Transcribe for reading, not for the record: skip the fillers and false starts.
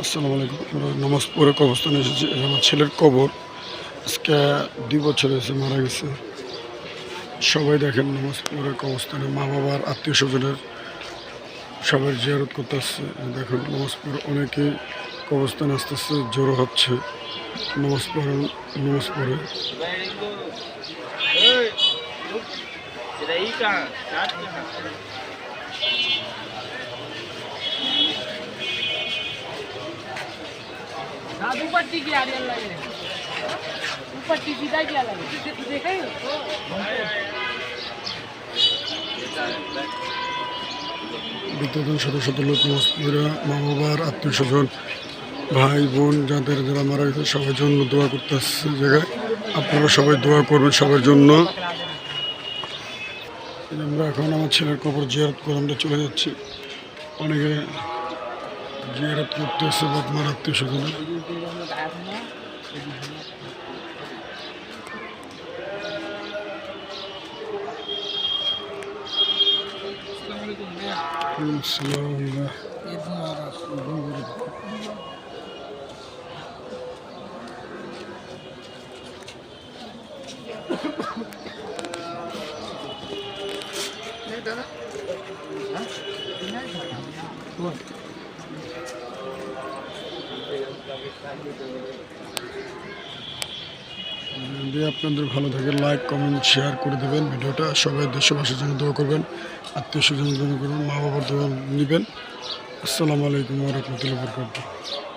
আসসালামু আলাইকুম। আমরা নামাজ পড়ে কবরস্থানে এসেছি। এটা আমার ছেলের কবর। আজকে ২ বছর হয়েছে মারা গেছে। সবাই দেখেন নামাজ পড়ে কবরস্থানে মা-বাবার আত্মীয়স্বজনের সবাই জিয়ারত করতে আসছে। দেখুন নামাজ পড়ে অনেকেই কবরস্থানে আস্তে, আস্তে জড়ো হচ্ছে। নামাজ পড়ে। ऊपर टीकी आ रही है ऊपर टीकी जाए क्या लगे देखे বিদ্যুৎ শত শত লোক নামাজ পড়ে মা-বাবার আত্মীয়স্বজন ভাই বোন যারা মারা গেছে সবার জন্য দোয়া করতে আসছে জায়গায়। আপনারা সবাই দোয়া করবেন সবার জন্য। আমরা এখন আমার ছেলের কবর জিয়ারত করে আমরা চলে যাচ্ছি। অনেকে জিয়ারত করতে আসছে বাপমার আত্মীয়স্বজনের। যদি আপনাদের ভালো থাকে লাইক কমেন্ট শেয়ার করে দেবেন ভিডিওটা। সবাই দেশবাসীর জন্য দোয়া করবেন, আত্মীয় স্বজনের জন্য করবেন, মা বাবার দোয়া নেবেন। আসসালামু আলাইকুম ওয়া রাহমাতুল্লাহি ওয়া বারাকাতুহু।